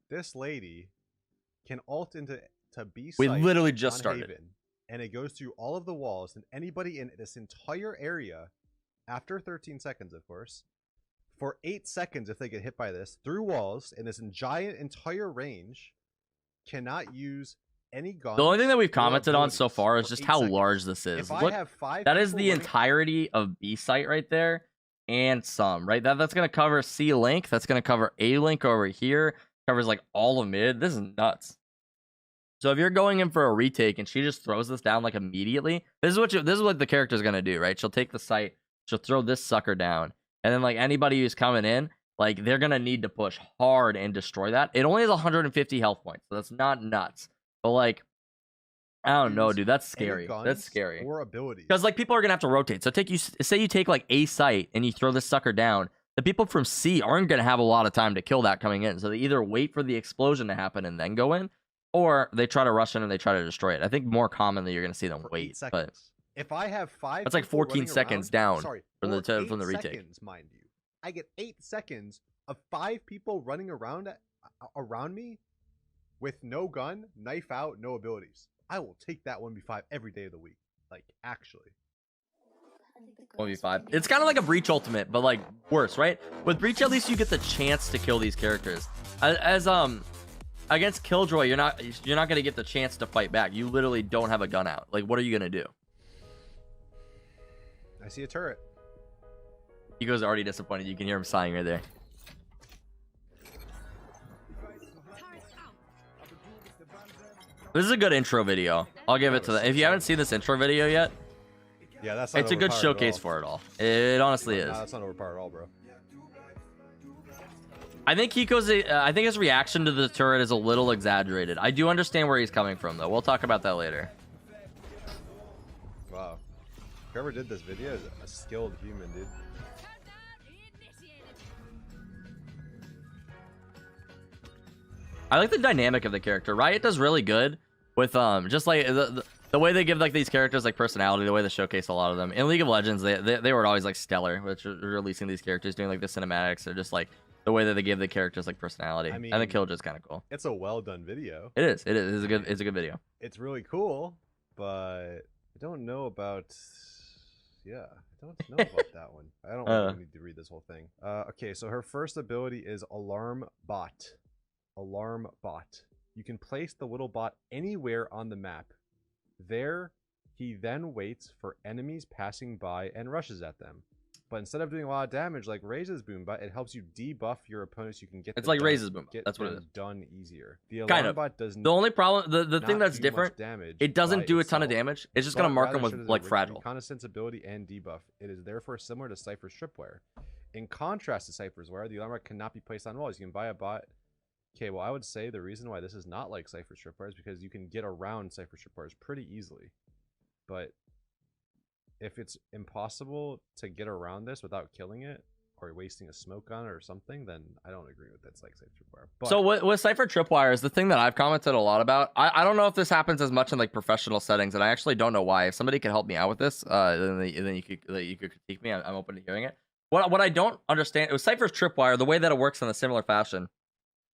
this lady can ult into B We site literally just on started. Haven, and it goes through all of the walls, and anybody in this entire area, after 13 seconds, of course, for 8 seconds, if they get hit by this, through walls in this giant entire range, cannot use any guns. The only thing that we've commented on so abilities far is for just 8 how seconds. large this is. If I Look, have 5 that is people the running- entirety of B site right there, and some, right? That's going to cover C link. That's going to cover A link over here. Covers like all of mid. This is nuts. So if you're going in for a retake and she just throws this down like immediately, this is what the character's going to do, right? She'll take the site, she'll throw this sucker down, and then like anybody who's coming in, like they're going to need to push hard and destroy that. It only has 150 health points, so that's not nuts. But like, I don't know, dude. That's scary. That's scary. Or abilities. Because like people are gonna have to rotate. So say you take like A site and you throw this sucker down. The people from C aren't gonna have a lot of time to kill that coming in. So they either wait for the explosion to happen and then go in, or they try to rush in and they try to destroy it. I think more commonly you're gonna see them wait. But if I have 5, that's like 14 seconds down from the retake. Seconds, mind you, I get 8 seconds of 5 people running around me with no gun, knife out, no abilities. I will take that 1v5 every day of the week. Like, actually. 1v5. It's kind of like a Breach ultimate, but like worse, right? With Breach, at least you get the chance to kill these characters. As against Killjoy, you're not gonna get the chance to fight back. You literally don't have a gun out. Like, what are you gonna do? I see a turret. Hiko's already disappointed. You can hear him sighing right there. This is a good intro video. I'll give it to them. If you haven't seen this intro video yet, yeah, that's not it's a good showcase for it all. It honestly is. Nah, that's not overpowered at all, bro. I think I think his reaction to the turret is a little exaggerated. I do understand where he's coming from, though. We'll talk about that later. Wow. Whoever did this video is a skilled human, dude. I like the dynamic of the character. Riot does really good with just like the way they give like these characters like personality, the way they showcase a lot of them. In League of Legends, they were always like stellar, which releasing these characters, doing like the cinematics, or just like the way that they give the characters like personality. I mean, and the Killjoy is kind of cool. It's a well done video. It is. It's a good video. It's really cool, but I don't know about. Yeah, I don't know about that one. I don't really need to read this whole thing. Okay, so her first ability is Alarm Bot. Alarm Bot. You can place the little bot anywhere on the map. There, he then waits for enemies passing by and rushes at them. But instead of doing a lot of damage like Raze's Boom Bot, it helps you debuff your opponents. You can get it's like Raze's Boom Bot. That's what it is. Done easier. The Alarm Bot does the only problem, the thing that's different, it doesn't do a ton of damage. It's just gonna mark them with like fragile. Reconnaissance ability and debuff. It is therefore similar to Cypher's Tripwire. In contrast to Cypher's Wire, the Alarm Bot cannot be placed on walls. You can buy a bot. Okay, well, I would say the reason why this is not like Cypher's Tripwire is because you can get around Cypher's Tripwires pretty easily. But if it's impossible to get around this without killing it or wasting a smoke on it or something, then I don't agree with that's like Cypher Tripwire. But so with Cypher Tripwire is the thing that I've commented a lot about. I don't know if this happens as much in like professional settings, and I actually don't know why. If somebody can help me out with this, then you could critique me. I'm open to hearing it. What I don't understand with Cypher's Tripwire, the way that it works in a similar fashion,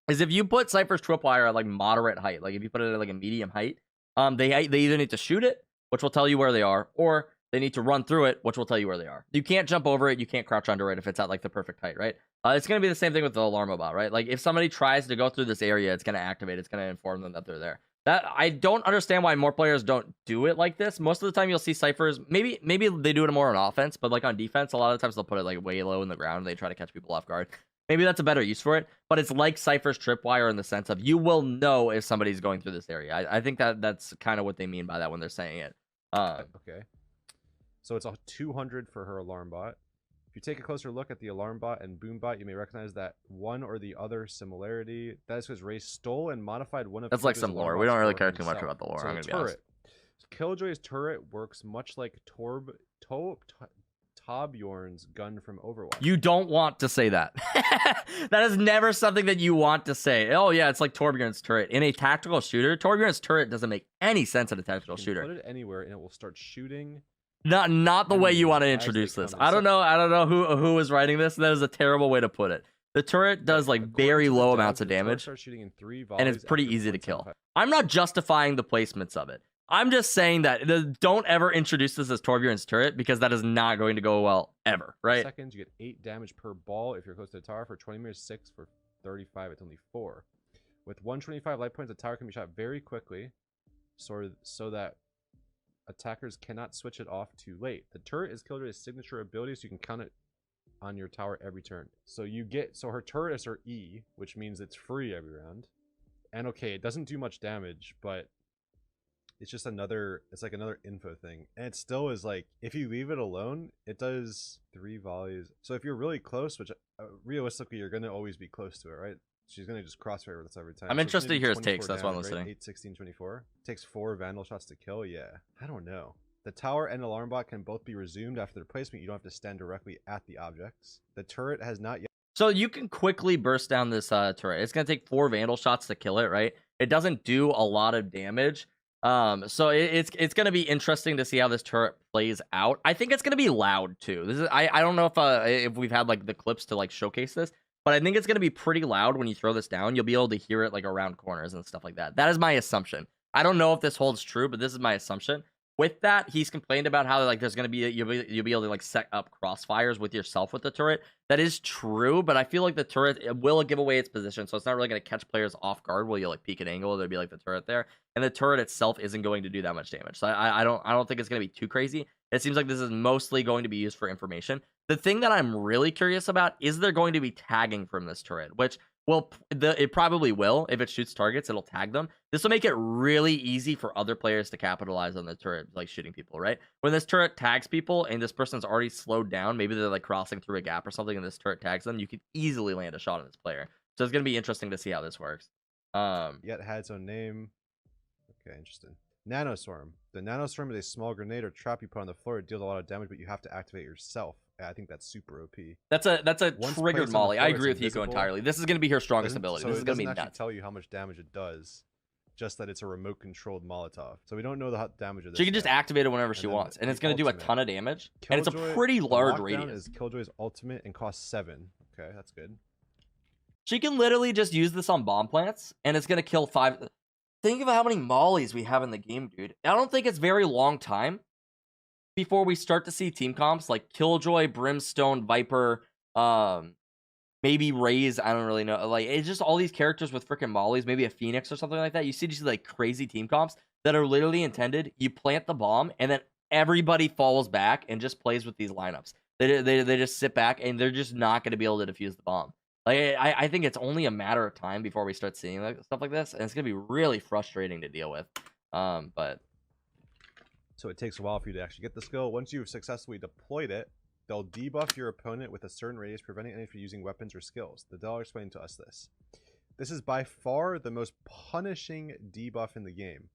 is if you put Cypher's Tripwire at like moderate height, like if you put it at like a medium height, they either need to shoot it, which will tell you where they are, or they need to run through it, which will tell you where they are. You can't jump over it. You can't crouch under it if it's at like the perfect height, right? It's going to be the same thing with the Alarm Bot, right? Like if somebody tries to go through this area, it's going to activate. It's going to inform them that they're there. That I don't understand why more players don't do it like this. Most of the time you'll see Cyphers, maybe they do it more on offense, but like on defense, a lot of times they'll put it like way low in the ground and they try to catch people off guard. Maybe that's a better use for it, but it's like Cypher's Tripwire in the sense of you will know if somebody's going through this area. I think that's kind of what they mean by that when they're saying it. Okay. So it's a 200 for her Alarm Bot. If you take a closer look at the Alarm Bot and Boom Bot, you may recognize that one or the other similarity. That is because Raze stole and modified one of that's like some lore. We don't really care too much about the lore. So I'm gonna be honest. Killjoy's turret works much like Torbjorn's gun from Overwatch. You don't want to say that. That is never something that you want to say. Oh yeah, it's like Torbjorn's turret. In a tactical shooter, Torbjorn's turret doesn't make any sense in a tactical shooter. Put it anywhere and it will start shooting. Not the way you want to introduce this. I don't know who was writing this. That is a terrible way to put it. The turret does like very low amounts of damage, and it's pretty easy to kill. I'm not justifying the placements of it. I'm just saying that don't ever introduce this as Torbjorn's turret, because that is not going to go well ever, right? Seconds, you get 8 damage per ball if you're close to the tower. For 20 meters, 6. For 35, it's only 4. With 125 life points, the tower can be shot very quickly, so that attackers cannot switch it off too late. The turret is Killjoy's signature ability, so you can count it on your tower every turn. So her turret is her E, which means it's free every round. And okay, it doesn't do much damage, but it's just it's like another info thing. And it still is like, if you leave it alone, it does 3 volleys. So if you're really close, which realistically you're going to always be close to it, right? She's going to just crossfire with us every time. I'm interested to hear his takes. That's why I'm listening. Right? 8, 16, 24. Takes 4 Vandal shots to kill. Yeah. I don't know. The tower and alarm bot can both be resumed after the placement. You don't have to stand directly at the objects. The turret has not yet. So you can quickly burst down this turret. It's going to take 4 Vandal shots to kill it, right? It doesn't do a lot of damage. So it's going to be interesting to see how this turret plays out. I think it's going to be loud too. I don't know if we've had like the clips to like showcase this, but I think it's going to be pretty loud when you throw this down. You'll be able to hear it like around corners and stuff like that. That is my assumption. I don't know if this holds true, but this is my assumption. With that, he's complained about how like there's gonna be you'll be able to like set up crossfires with yourself with the turret. That is true, but I feel like the turret will give away its position, so it's not really gonna catch players off guard while you like peek at angle. There'll be like the turret there, and the turret itself isn't going to do that much damage. So I don't think it's gonna be too crazy. It seems like this is mostly going to be used for information. The thing that I'm really curious about is there going to be tagging from this turret, which it probably will. If it shoots targets, it'll tag them. This will make it really easy for other players to capitalize on the turret, like shooting people, right? When this turret tags people and this person's already slowed down, maybe they're like crossing through a gap or something, and this turret tags them, you could easily land a shot on this player. So it's going to be interesting to see how this works. Yet had its own name. Okay, interesting. Nanoswarm. The Nanoswarm is a small grenade or trap you put on the floor. It deals a lot of damage, but you have to activate yourself. I think that's super OP. That's a triggered molly. I agree with Hiko entirely. This is going to be her strongest ability. So this is going to be nuts. It tell you how much damage it does, just that it's a remote controlled Molotov. So we don't know the damage of this. She can just activate it whenever she wants, and it's going to do a ton of damage. And it's a pretty large radius. Is Killjoy's ultimate and costs 7. Okay, that's good. She can literally just use this on bomb plants, and it's going to kill 5. Think of how many mollies we have in the game, dude. I don't think it's very long time before we start to see team comps like Killjoy, Brimstone, Viper, maybe Raze. I don't really know. Like, it's just all these characters with freaking mollies, maybe a Phoenix or something like that. You see just like crazy team comps that are literally intended. You plant the bomb, and then everybody falls back and just plays with these lineups. They just sit back, and they're just not going to be able to defuse the bomb. Like, I think it's only a matter of time before we start seeing like stuff like this, and it's going to be really frustrating to deal with. But so it takes a while for you to actually get the skill. Once you've successfully deployed it, they'll debuff your opponent with a certain radius, preventing any from using weapons or skills. The Dollar explained to us this. This is by far the most punishing debuff in the game,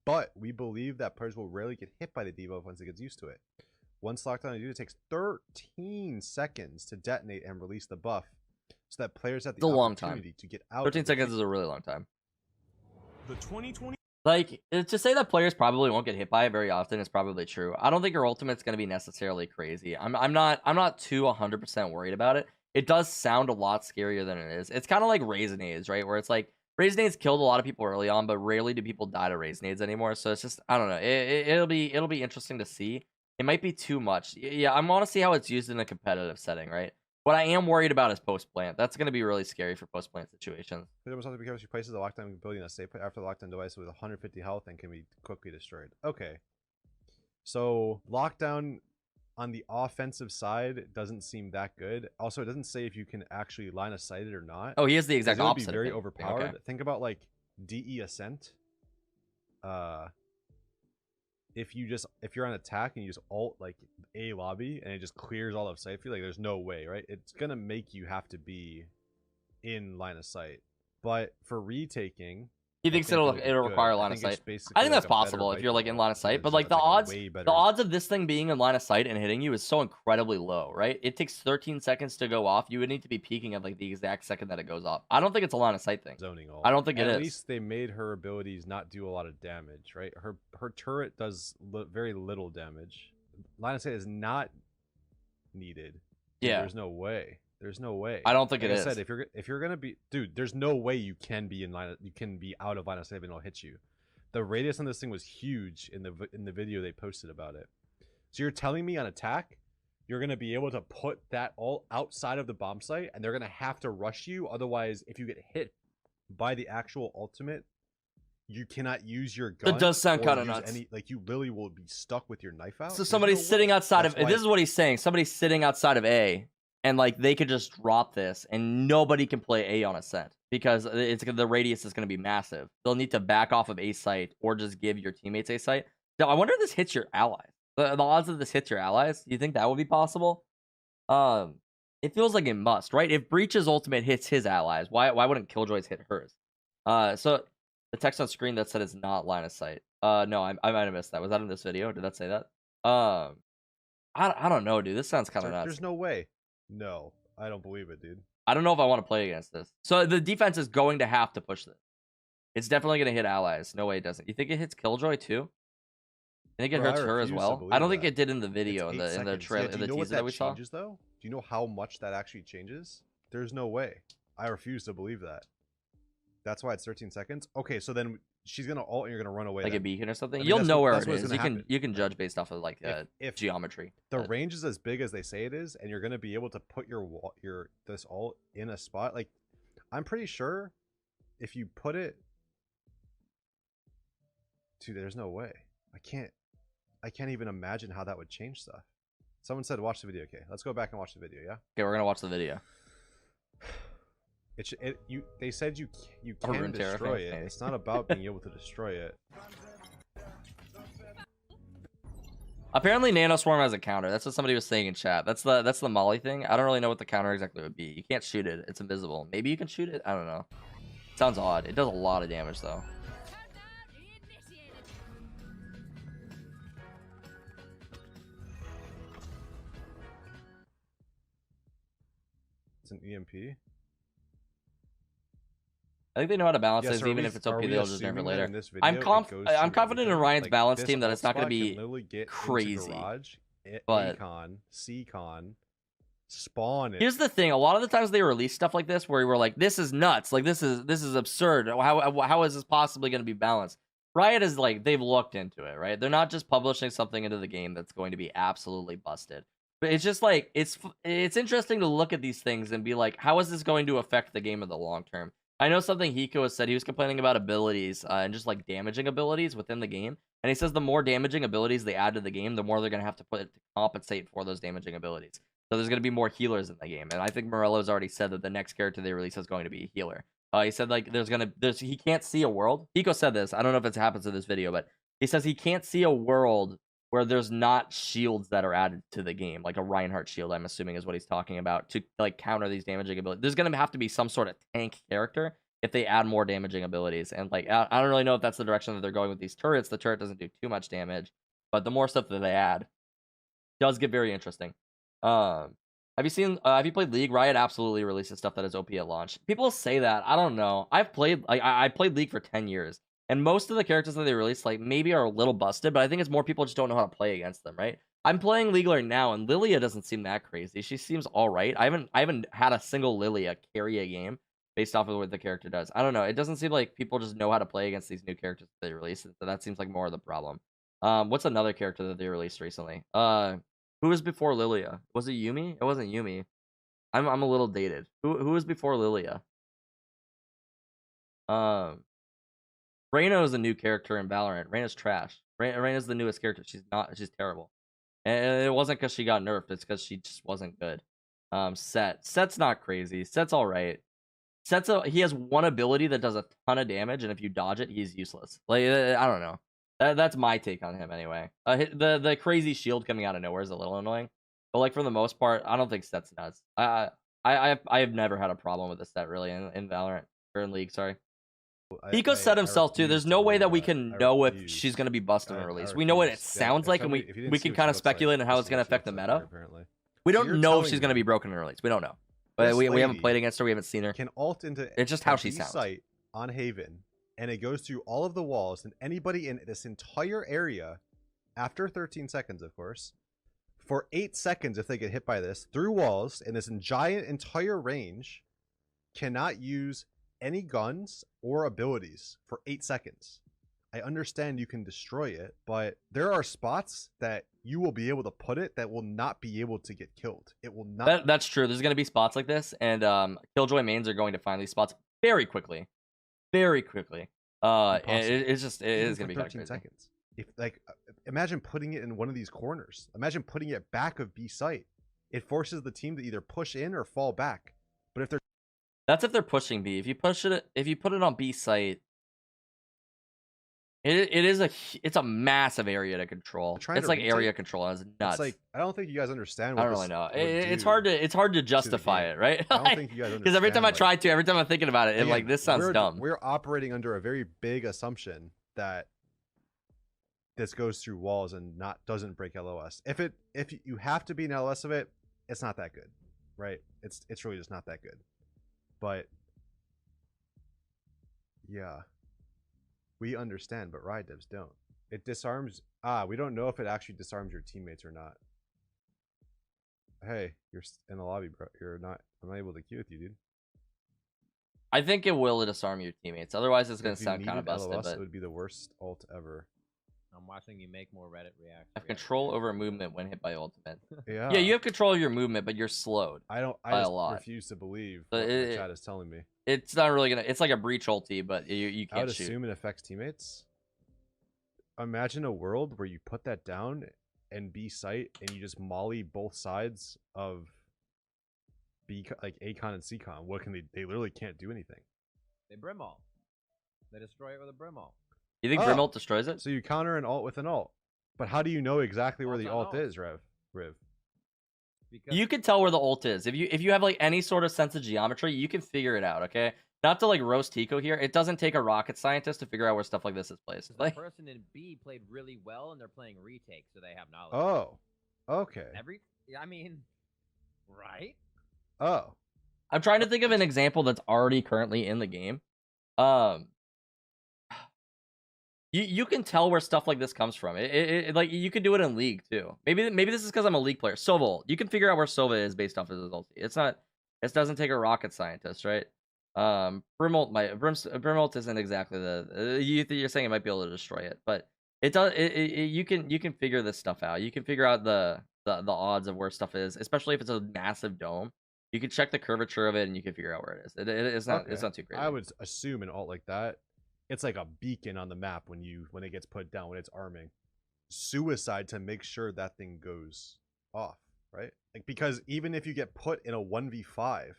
but we believe that players will rarely get hit by the debuff once it gets used to it. Once locked on a dude, it takes 13 seconds to detonate and release the buff, so that players have the opportunity to get out. 13 seconds is a really long time. The 2020. Like, to say that players probably won't get hit by it very often is probably true. I don't think your ultimate's going to be necessarily crazy. I'm not too 100% worried about it. It does sound a lot scarier than it is. It's kind of like Raisinades, right? Where it's like Raisinades killed a lot of people early on, but rarely do people die to Raisinades anymore. So it's just, I don't know. It'll be interesting to see. It might be too much. Yeah, I want to see how it's used in a competitive setting, right? What I am worried about is post-plant. That's going to be really scary for post-plant situations. It must also be careful. She places the lockdown ability in a safe place after the lockdown device with 150 health and can be quickly destroyed. Okay. So lockdown on the offensive side doesn't seem that good. Also, it doesn't say if you can actually line of sight it or not. Oh, he has the exact opposite. It would be very overpowered. Okay. Think about like DE Ascent. If you're on attack and you just ult like a lobby and it just clears all of sight for you, like there's no way, right? It's gonna make you have to be in line of sight. But for retaking, he thinks it'll require line of sight. I think that's possible if you're like in line of sight, but like the odds of this thing being in line of sight and hitting you is so incredibly low, right? It takes 13 seconds to go off. You would need to be peeking at like the exact second that it goes off. I don't think it's a line of sight thing. Zoning ult. I don't think it is. At least they made her abilities not do a lot of damage, right? Her turret does very little damage. Line of sight is not needed. Yeah, there's no way. There's no way. I don't think like it I is. said, if you're gonna be, dude, there's no way you can be in line. You can be out of line of sight and it'll hit you. The radius on this thing was huge in the video they posted about it. So you're telling me on attack, you're gonna be able to put that all outside of the bomb site, and they're gonna have to rush you. Otherwise, if you get hit by the actual ultimate, you cannot use your gun. That does sound kind of nuts. Like you literally will be stuck with your knife out. So somebody's sitting outside of. This is what he's saying. Somebody's sitting outside of A, and like they could just drop this, and nobody can play A on ascent because the radius is going to be massive. They'll need to back off of A site or just give your teammates A site. Now, I wonder if this hits your allies. The odds that this hits your allies. Do you think that would be possible? It feels like it must, right? If Breach's ultimate hits his allies, why wouldn't Killjoy's hit hers? So. The text on screen that said it's not line of sight. No, I might have missed that. Was that in this video? Did that say that? I don't know, dude. This sounds kind of nuts. There's no way. No, I don't believe it, dude. I don't know if I want to play against this. So the defense is going to have to push this. It's definitely going to hit allies. No way it doesn't. You think it hits Killjoy too? I think it hurts her as well. I don't think it did in the video in the trailer in the teaser that we saw. Though? Do you know how much that actually changes? There's no way. I refuse to believe that. That's why it's 13 seconds. Okay, so then she's gonna ult and you're gonna run away. Like then. a beacon or something. I mean, You'll know where it is. You can judge based off of like if geometry. The range is as big as they say it is, and you're gonna be able to put your this ult in a spot. Like, I'm pretty sure if you put it, dude, there's no way. I can't even imagine how that would change stuff. Someone said watch the video. Okay, let's go back and watch the video. Yeah. Okay, we're gonna watch the video. They said you can destroy it. It's not about being able to destroy it. Apparently, Nanoswarm has a counter. That's what somebody was saying in chat. That's the Molly thing. I don't really know what the counter exactly would be. You can't shoot it. It's invisible. Maybe you can shoot it. I don't know. Sounds odd. It does a lot of damage though. It's an EMP. I think they know how to balance this, even if it's OP, they'll just nerf it later. I'm confident in Ryan's balance team that it's not going to be crazy. But C-Con, spawn it. Here's the thing: a lot of the times they release stuff like this, where we're like, "This is nuts! Like this is absurd! How is this possibly going to be balanced?" Riot is like they've looked into it, right? They're not just publishing something into the game that's going to be absolutely busted. But it's just like it's interesting to look at these things and be like, how is this going to affect the game in the long term? I know something Hiko has said. He was complaining about abilities and just like damaging abilities within the game. And he says the more damaging abilities they add to the game, the more they're going to have to put to compensate for those damaging abilities. So there's going to be more healers in the game. And I think Morello's already said that the next character they release is going to be a healer. He said like he can't see a world. Hiko said this. I don't know if it happens in this video, but he says he can't see a world where there's not shields that are added to the game, like a Reinhardt shield, I'm assuming is what he's talking about, to like counter these damaging abilities. There's going to have to be some sort of tank character if they add more damaging abilities. And like, I don't really know if that's the direction that they're going with these turrets. The turret doesn't do too much damage, but the more stuff that they add does get very interesting. Have you played League? Riot absolutely releases stuff that is OP at launch. People say that. I don't know. I played League for 10 years. And most of the characters that they release, like, maybe are a little busted, but I think it's more people just don't know how to play against them, right? I'm playing League right now, and Lilia doesn't seem that crazy. She seems all right. I haven't had a single Lilia carry a game based off of what the character does. I don't know. It doesn't seem like people just know how to play against these new characters that they release. So that seems like more of the problem. What's another character that they released recently? Who was before Lilia? Was it Yumi? It wasn't Yumi. I'm a little dated. Who was before Lilia? Reyna is a new character in Valorant. Reyna's trash. Reyna's the newest character. She's terrible. And it wasn't because she got nerfed. It's because she just wasn't good. Set's not crazy. Set's all right. He has one ability that does a ton of damage, and if you dodge it, he's useless. Like, I don't know. That's my take on him anyway. The crazy shield coming out of nowhere is a little annoying, but like for the most part, I don't think Set's nuts. I have never had a problem with the Set really in Valorant or in League. Sorry. Hiko said himself too. There's no way that we can know if she's going to be busted in release. We know what it sounds like, and we can kind of speculate on how it's going to affect the meta. We don't know if she's going to be broken in release. We don't know. But we haven't played against her. We haven't seen her. Can ult into it's just how she sounds. Site on Haven, and it goes through all of the walls, and anybody in this entire area, after 13 seconds, of course, for 8 seconds, if they get hit by this, through walls in this giant entire range, cannot use any guns or abilities for 8 seconds. I understand you can destroy it, but there are spots that you will be able to put it that will not be able to get killed. It will not. That's true. There's going to be spots like this, and Killjoy mains are going to find these spots very quickly. Very quickly. And it's just, it is going to be 13 seconds. If like, imagine putting it in one of these corners. Imagine putting it back of B site. It forces the team to either push in or fall back. But if they're That's if they're pushing B. If you put it on B site, it's a massive area to control. It's like area control. It's nuts. It's like, I don't think you guys understand. I don't really know. It's hard to justify it, right? I don't think you guys understand. Because every time I try to, every time I'm thinking about it, again, like, this sounds dumb. We're operating under a very big assumption that this goes through walls and doesn't break LOS. If you have to be an LOS of it, it's not that good, right? It's really just not that good. But yeah, we understand, but Riot devs don't. It disarms. We don't know if it actually disarms your teammates or not. Hey, you're in the lobby, bro. I'm not able to queue with you, dude. I think it will disarm your teammates. Otherwise, it's gonna sound kind of busted. LOS, but it would be the worst ult ever. I'm watching you make more Reddit reactions. Have control over movement when hit by ultimate. Yeah. Yeah, you have control of your movement, but you're slowed. I refuse to believe what the chat is telling me. It's not really gonna. It's like a breach ulti, but you can't I would shoot. assume it affects teammates. Imagine a world where you put that down and B site and you just molly both sides of B, like A-con and C-con. What can they literally can't do anything. They brim all. They destroy it with a brim all. You think Brim ult destroys it? So you counter an ult with an ult. But how do you know exactly where the ult is, Riv? Because You can tell where the ult is. If you have like any sort of sense of geometry, you can figure it out, okay? Not to like roast Hiko here. It doesn't take a rocket scientist to figure out where stuff like this is placed. the Like, person in B played really well, and they're playing retake, so they have knowledge. Oh. Okay. I mean, right? Oh. I'm trying to think of an example that's already currently in the game. You can tell where stuff like this comes from. Like, you can do it in League too. Maybe this is because I'm a League player. Sova, you can figure out where Sova is based off of his ulti. It doesn't take a rocket scientist, right? Brim ult isn't exactly you're saying it might be able to destroy it, but it does. You can figure this stuff out. You can figure out the odds of where stuff is, especially if it's a massive dome. You can check the curvature of it, and you can figure out where it is. It's not too crazy. I would assume an ult like that, it's like a beacon on the map when it gets put down, when it's arming. Suicide to make sure that thing goes off, right? Like, because even if you get put in a 1v5,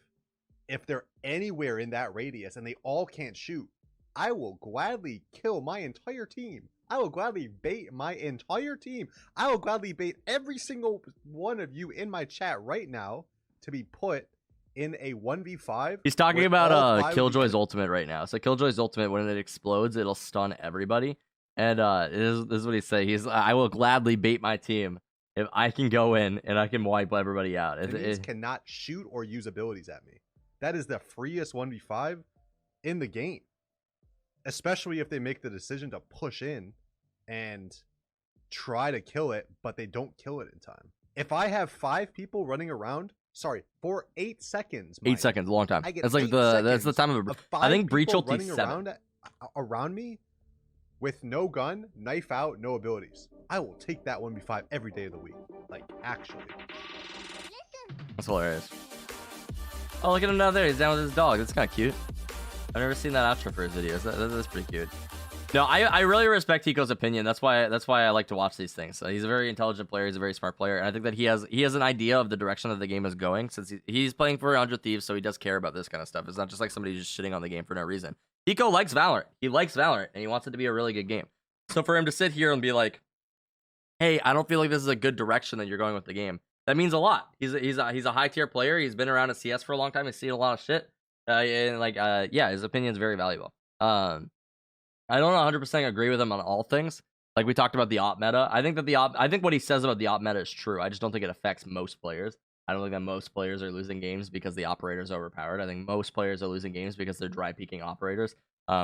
if they're anywhere in that radius and they all can't shoot, I will gladly kill my entire team. I will gladly bait my entire team. I will gladly bait every single one of you in my chat right now to be put in a 1v5. He's talking about Killjoy's ultimate right now. So Killjoy's ultimate, when it explodes, it'll stun everybody. And this is what he's saying. I will gladly bait my team if I can go in and I can wipe everybody out. Enemies cannot shoot or use abilities at me. That is the freest 1v5 in the game. Especially if they make the decision to push in and try to kill it, but they don't kill it in time. If I have 5 people running around, for 8 seconds. 8 seconds, a long time. That's like that's the time of I think breach ulti 7. Around me with no gun, knife out, no abilities. I will take that 1v5 every day of the week. Like, actually. That's hilarious. Oh, look at him down there. He's down with his dog. That's kind of cute. I've never seen that outro for his videos. That's pretty cute. No, I really respect Hiko's opinion. That's why I like to watch these things. He's a very intelligent player. He's a very smart player, and I think that he has an idea of the direction that the game is going. Since he's playing for 100 Thieves, so he does care about this kind of stuff. It's not just like somebody just shitting on the game for no reason. Hiko likes Valorant. He likes Valorant, and he wants it to be a really good game. So for him to sit here and be like, "Hey, I don't feel like this is a good direction that you're going with the game," that means a lot. He's a high tier player. He's been around at CS for a long time. He's seen a lot of shit. Yeah, his opinion is very valuable. I don't 100% agree with him on all things. Like we talked about the op meta. I think what he says about the op meta is true. I just don't think it affects most players. I don't think that most players are losing games because the operator's overpowered. I think most players are losing games because they're dry peeking operators,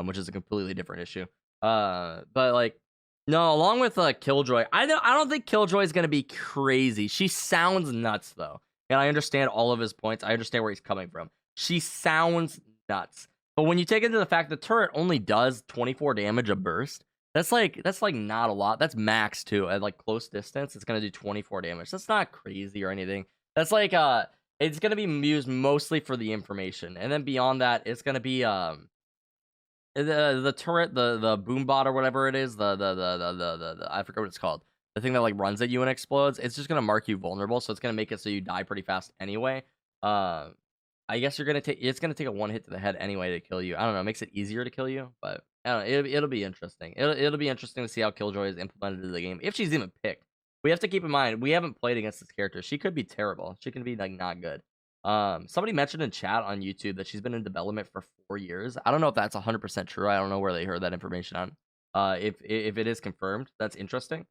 which is a completely different issue. But like, No, along with Killjoy, I don't think Killjoy is gonna be crazy. She sounds nuts though, and I understand all of his points. I understand where he's coming from. She sounds nuts, but when you take into the fact the turret only does 24 damage a burst, that's like not a lot. That's max too. At like close distance, it's gonna do 24 damage. That's not crazy or anything. That's like it's gonna be used mostly for the information, and then beyond that, it's gonna be the turret, the boom bot or whatever it is, the I forget what it's called. The thing that like runs at you and explodes. It's just gonna mark you vulnerable, so it's gonna make it so you die pretty fast anyway. I guess it's gonna take a one hit to the head anyway to kill you. I don't know, it makes it easier to kill you, but I don't know, it'll be interesting. It'll be interesting to see how Killjoy is implemented in the game, if she's even picked. We have to keep in mind we haven't played against this character. She could be terrible. She can be like not good. Somebody mentioned in chat on YouTube that she's been in development for 4 years. I don't know if that's 100% true. I don't know where they heard that information on. If it is confirmed, that's interesting.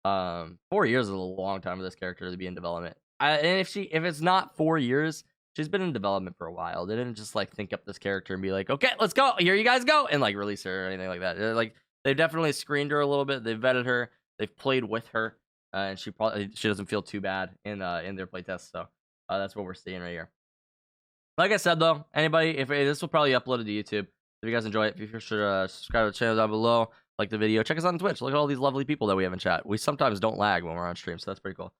4 years is a long time for this character to be in development. And if it's not 4 years, she's been in development for a while. They didn't just like think up this character and be like, okay, let's go. Here you guys go, and like release her or anything like that. Like they've definitely screened her a little bit. They've vetted her. They've played with her, and she doesn't feel too bad in their playtest. So. That's what we're seeing right here. Like I said, though, anybody, if this will probably upload it to YouTube. If you guys enjoy it, be sure to subscribe to the channel down below, like the video, check us out on Twitch. Look at all these lovely people that we have in chat. We sometimes don't lag when we're on stream, so that's pretty cool.